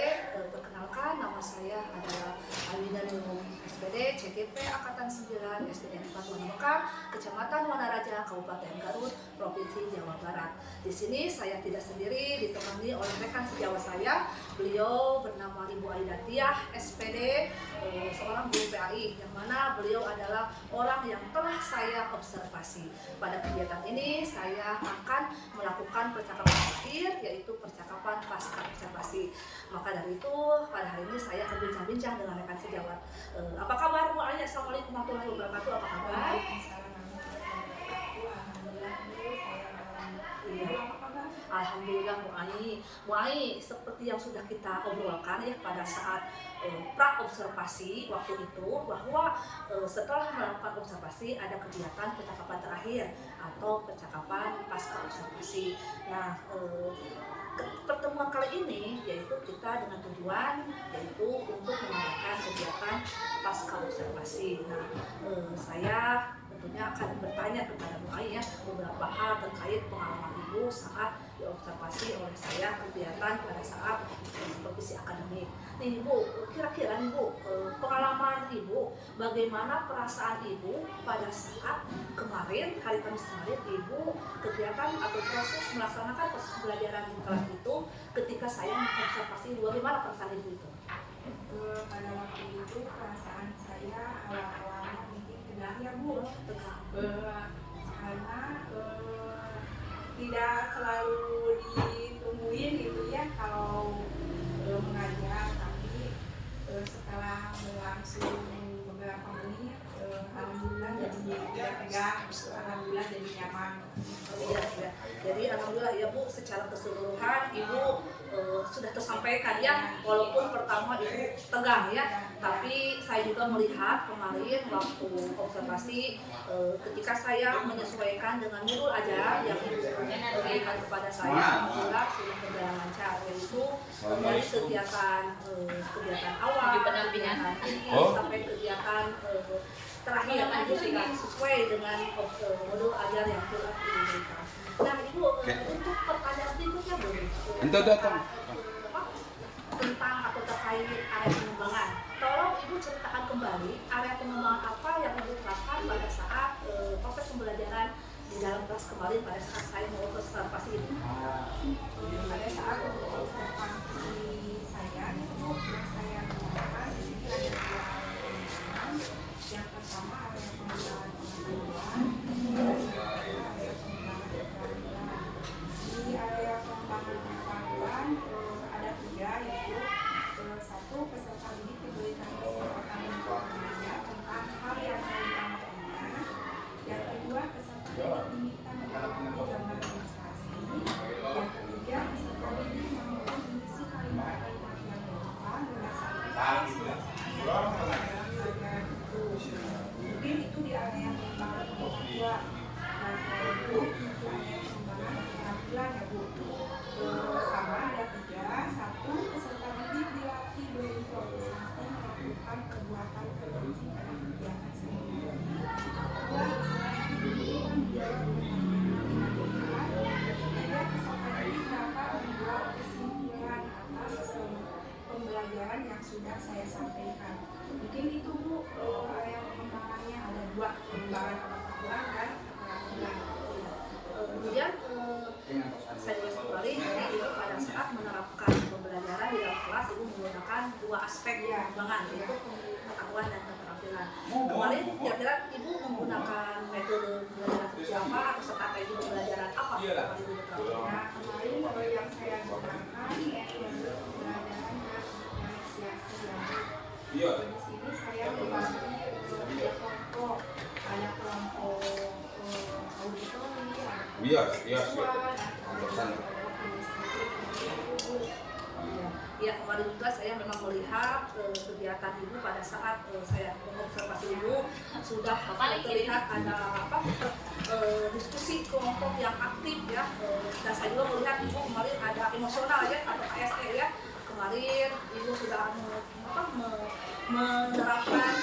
Speaker 1: Perkenalkan, nama saya adalah Alwina Nurul, SPD, CGP Angkatan 9, SPD 4 Wanamekar, Kecamatan Wanaraja, Kabupaten Garut, Provinsi Jawa Barat. Di sini saya tidak sendiri, ditemani oleh rekan sejawat saya. Beliau bernama Ibu Aida Tiah, SPD, seorang guru PAI, yang mana beliau adalah orang yang telah saya observasi. Pada kegiatan ini saya akan melakukan percakapan akhir, yaitu percakapan pasca observasi. Maka dari itu pada hari ini saya akan bincang-bincang dengan rekan sejawat. Apa kabar Bu Aida? Assalamualaikum warahmatullahi wabarakatuh. Apa kabar?
Speaker 2: Alhamdulillah Bu, saya
Speaker 1: Iya.
Speaker 2: apa kabar?
Speaker 1: Alhamdulillah Bu Ai seperti yang sudah kita obrolkan ya pada saat pra observasi waktu itu, bahwa setelah melakukan observasi ada kegiatan percakapan terakhir atau percakapan pasca observasi. Nah, pertemuan kali ini yaitu kita dengan tujuan yaitu untuk mengadakan kegiatan pasca observasi. Nah, saya tentunya akan bertanya kepada Bu Ai ya beberapa hal terkait pengalaman Ibu saat diobservasi oleh saya kegiatan pada saat supervisi akademik. Nih Ibu, kira-kira Ibu, pengalaman Ibu, bagaimana perasaan Ibu pada saat kemarin, hari Kamis kemarin, Ibu kegiatan atau proses melaksanakan proses pembelajaran di kelas itu ketika saya mengobservasi Ibu, bagaimana perasaan Ibu itu?
Speaker 2: Pada waktu itu perasaan saya awal-awalnya mungkin tegang ya Bu, karena tidak selalu ditungguin gitu ya kalau mengajar, tapi setelah berlangsung beberapa menit, alhamdulillah jadi tidak tegang, alhamdulillah jadi nyaman.
Speaker 1: Iya, ya. Jadi alhamdulillah ya Bu, secara keseluruhan Ibu sudah tersampaikan ya, walaupun pertama Ibu tegang ya, tapi saya juga melihat kemarin waktu observasi ketika saya menyesuaikan dengan modul ajar yang Ibu berikan kepada saya, alhamdulillah sudah berjalan lancar, yaitu dari kegiatan awal, kegiatan sampai kegiatan terakhir itu sudah sesuai dengan modul ajar yang telah diberikan. Nah Ibu, untuk pertanyaan berikutnya Bu, tentang atau terkait area pengembangan, tolong Ibu ceritakan kembali area pengembangan apa yang Ibu terapkan pada saat proses pembelajaran di dalam kelas kemarin pada saat saya mau observasi ini.
Speaker 2: Pada saat observasi saya itu yang saya gunakan di sini ada dua pengembangan. Yang pertama area pengembangan pengetahuan, di area pengembangan pengetahuan ada tiga, yaitu satu, peserta didik diberikan kesempatan untuk belajar tentang hal yang diutamakannya. Yang kedua, peserta didik diminta melewati gambar ilustrasi. Yang ketiga, peserta didik mampu mengisi kalimat-kalimat yang relevan berdasarkan mungkin itu di area pengembangan pengetahuan. Nah, saya itu untuk area pengembangan keterampilan ya Bu. Sama ada tiga. Satu, peserta didik dilatih berimprovisasi melakukan perbuatan tertentu pada kegiatan sehari-hari. Kedua, peserta didik menjawab pertanyaan dengan benar. Ketiga, peserta didik dapat membuat kesimpulan atas pembelajaran yang sudah saya sampaikan. Mungkin itu Bu, area pengembangannya ada dua, pengembangan pengetahuan dan keterampilan.
Speaker 1: Kemudian saya tulis kembali Ibu pada saat menerapkan pembelajaran di dalam kelas Ibu menggunakan dua aspek pengembangan, yaitu pengetahuan dan keterampilan. Kemarin kira-kira Ibu menggunakan metode pembelajaran seperti apa atau seperti Ibu pembelajaran apa? Ibu
Speaker 2: Nah, kemarin yang saya gunakan metode pembelajaran apresiasi yang di sini saya membagi tiga kelompok, ada kelompok auditori, ada kelompok visual,
Speaker 1: Ya, kemarin juga saya memang melihat kegiatan Ibu pada saat saya mengobservasi Ibu sudah terlihat ada diskusi kelompok yang aktif ya, dan saya juga melihat Ibu kemarin ada emosional ya atau KSE ya. Kemarin Ibu sudah menerapkan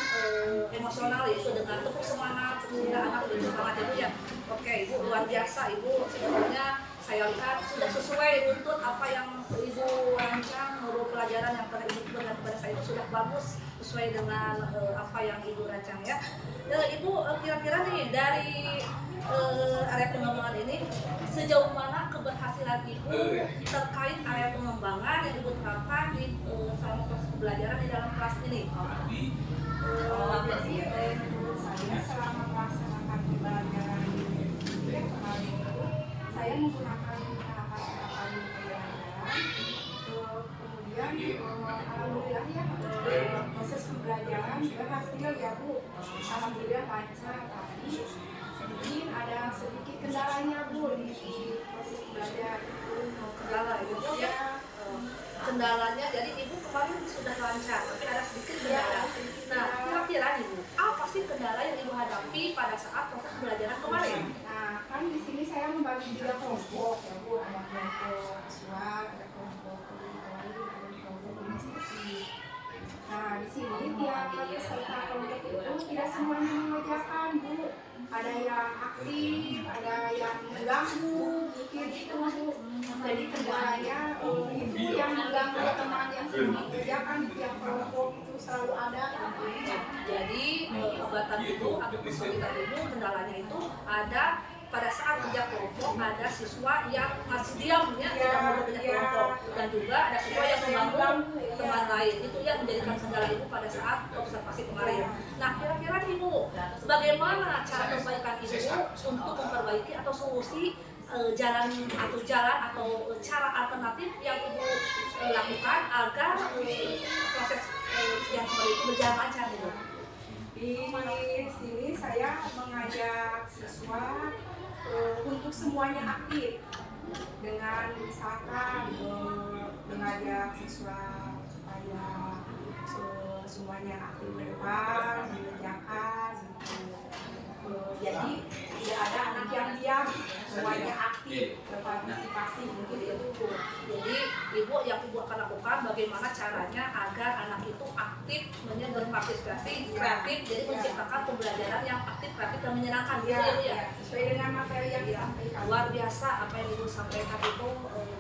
Speaker 1: emosional yaitu dengan tepuk semangat sehingga anak lebih semangat itu ya. Oke, Ibu luar biasa, Ibu sebenarnya saya lihat sudah sesuai untuk apa yang Ibu rancang, modul pelajaran yang telah Ibu berikan kepada saya itu sudah bagus sesuai dengan apa yang Ibu rancang ya. Ibu kira-kira nih dari area pengembangan ini sejauh mana keberhasilan Ibu terkait area pengembangan yang Ibu terapkan di selama proses pembelajaran di dalam kelas ini?
Speaker 2: Jadi menurut saya selama melaksanakan pembelajaran yang kemarin itu saya menggunakan tahapan-tahapan pembelajaran, kemudian alhamdulillah ya proses pembelajaran berhasil ya Bu, alhamdulillah lancar, tapi mungkin ada sedikit kendalanya Bu di proses belajar itu.
Speaker 1: Kendala itu ya. Kendalanya, jadi ibu kemarin sudah lancar, tapi ada sedikit kendala. Nah, kira-kira ibu, apa sih kendala yang ibu hadapi pada saat proses pembelajaran kemarin?
Speaker 2: Nah, kan di sini saya membagi juga kelompok ya Bu, ada kelompok visual, ada kelompok auditory, ada kelompok kinestetik. Nah, di sini tiap peserta kelompok itu tidak semuanya mengerjakan Bu. Ada yang aktif, ada yang mengganggu, mungkin itu Bu. Jadi kendalanya itu yang mengganggu teman yang sedang mengerjakan di tiap kelompok itu selalu ada.
Speaker 1: Jadi hambatan ibu atau kesulitan ibu, kendalanya itu ada pada saat kerja kelompok, ada siswa yang masih diam ya, tidak mau bekerja kelompok, dan juga ada siswa yang mengganggu teman lain. Itu yang menjadikan kendala ibu pada saat observasi kemarin. Nah, kira-kira ibu, bagaimana cara perbaikan ibu untuk memperbaiki atau solusi jalan atau cara alternatif yang ibu lakukan agar proses yang kemarin itu berjalan lancar ibu?
Speaker 2: Di sini saya mengajak siswa untuk semuanya aktif dengan misalkan mengajak siswa supaya semuanya aktif ke depan, mengerjakan gitu. Jadi tidak ada anak yang diam, semuanya aktif berpartisipasi mungkin itu.
Speaker 1: Jadi ibu yang ibu akan lakukan bagaimana caranya agar anak itu aktif berpartisipasi, kreatif, jadi menciptakan pembelajaran yang aktif, kreatif dan menyenangkan gitu ya Bu ya.
Speaker 2: Sesuai dengan materi yang disampaikan.
Speaker 1: Luar biasa apa yang ibu sampaikan itu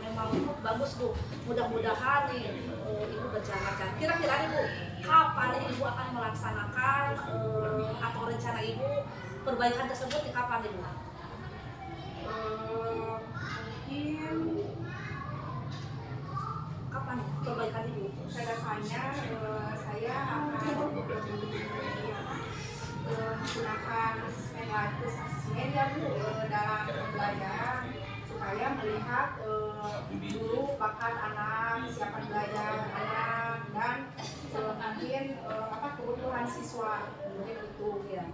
Speaker 1: memang bagus Bu. Mudah-mudahan nih ibu berjalan lancar. Kira-kira ibu kapan ibu akan melaksanakan atau rencana ibu perbaikan tersebut di kapan ibu?
Speaker 2: Mungkin
Speaker 1: Kapan perbaikan ibu?
Speaker 2: kedepannya saya akan menggunakan asesmen ya Bu dalam pembelajaran supaya melihat dulu bakat anak, kesiapan belajar anak, dan mungkin kebutuhan siswa mungkin itu ya.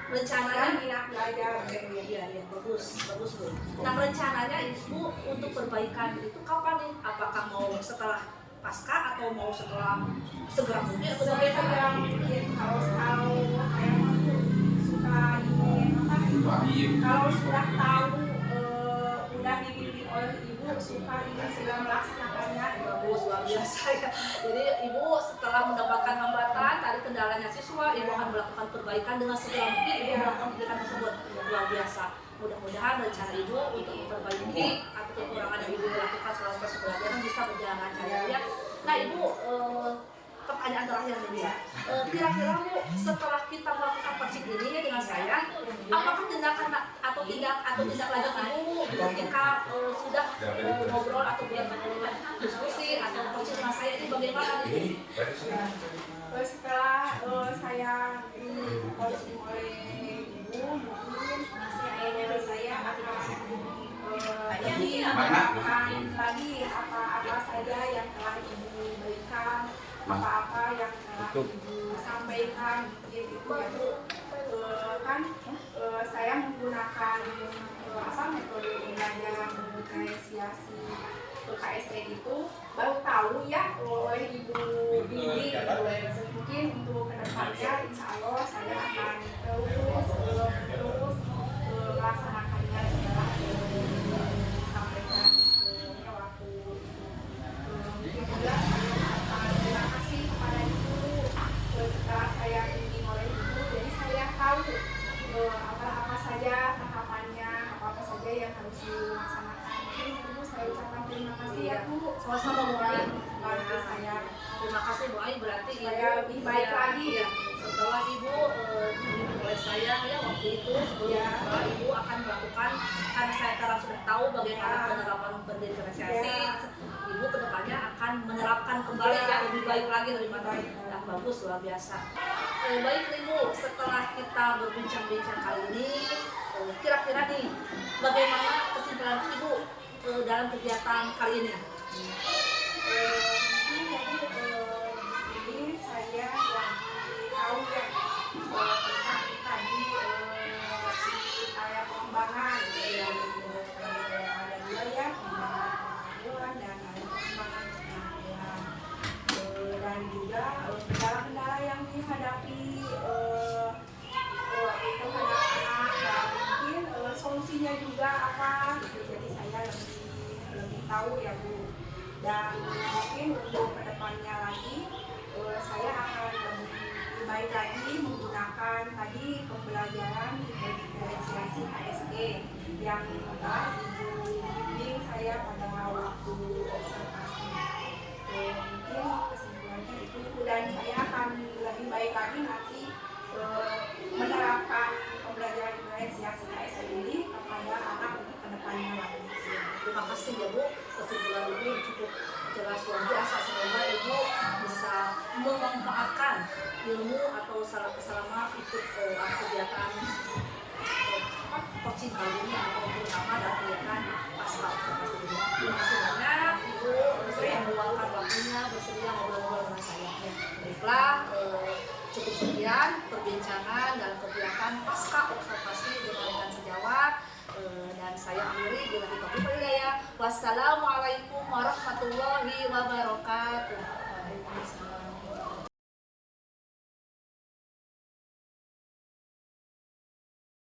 Speaker 1: Rencananya
Speaker 2: Minat belajar.
Speaker 1: Iya, bagus Bu. Nah, rencananya ibu untuk perbaikan itu kapan nih? Apakah mau setelah pasca atau mau setelah segera mungkin atau bagaimana?
Speaker 2: Segera mungkin kalau saya suka ingin kalau sudah tahu udah dibimbing oleh ibu suka ingin segera melaksanakannya.
Speaker 1: Bagus, luar biasa ya. Jadi ibu setelah mendapatkan hambatan tadi kendalanya siswa, ibu akan melakukan perbaikan dengan segera mungkin ibu melakukan perbaikan tersebut. Luar biasa. Mudah-mudahan rencana ibu untuk memperbaiki atau kekurangan yang ibu lakukan selama proses pembelajaran bisa berjalan lancar ya. Nah ibu, pertanyaan terakhir nih ya. Kira-kira Bu, setelah kita melakukan coaching ini ya dengan saya, apakah tindakan atau tindak lanjut ibu ketika sudah ngobrol atau diskusi atau coaching dengan saya ini bagaimana nih?
Speaker 2: Setelah saya di-coaching oleh ibu, mungkin saya akan mengingatkan lagi apa-apa saja yang telah ibu berikan, apa-apa yang telah ibu sampaikan, gitu ya Bu. Kan saya menggunakan metode belajar apresiasi KSE itu baru tahu ya oleh ibu bimbing. Mungkin untuk kedepannya insya Allah saya akan terus melaksanakannya setelah disampaikan waktu mungkin juga saya akan terima kasih kepada ibu setelah saya bimbing oleh ibu, jadi saya tahu apa saja tahapannya, apa saja yang harus dilaksanakan. Mungkin ibu saya ucapkan terima kasih ya Bu.
Speaker 1: Sama-sama Bu Ai.
Speaker 2: Bantu saya.
Speaker 1: Terima kasih Bu Ai, berarti
Speaker 2: Saya lebih baik lagi ya.
Speaker 1: Setelah ibu dibimbing oleh saya ya waktu itu sebelum ibu akan melakukan, karena saya sekarang sudah tahu bagaimana penerapan berdiferensiasi, ibu kedepannya akan menerapkan kembali ya lebih baik lagi dari mana yang bagus, luar biasa. Baik ibu, setelah kita berbincang-bincang kali ini, kira-kira nih bagaimana kesimpulan ibu dalam kegiatan kali ini?
Speaker 2: Di sini saya yang tahu ya tentang tadi juga kendala-kendala yang dihadapi waktu itu anak-anak, dan mungkin solusinya juga apa gitu. Jadi saya lebih tahu ya Bu. Dan mungkin untuk kedepannya lagi saya akan lebih baik lagi menggunakan tadi pembelajaran diferensiasi HSG yang telah dibimbing saya pada waktu observasi. Mungkin kesimpulannya itu, dan saya akan lebih baik lagi nanti menerapkan pembelajaran diferensiasi HSG ini kepada anak untuk kedepannya lagi.
Speaker 1: Terima kasih ya Bu, kesimpulan Ibu cukup jelas luar biasa. Semoga Ibu bisa memanfaatkan ilmu atau selama ikut kegiatan percintaan dunia atau terutama dalam kegiatan pasca observasi dunia. Terima kasih banyak Ibu sudah meluangkan waktunya bersedia ngobrol-ngobrol dengan saya. Baiklah, cukup sekian perbincangan dalam kegiatan pasca observasi dengan sejawat. Dan saya akhiri bila kita. Wassalamualaikum warahmatullahi wabarakatuh.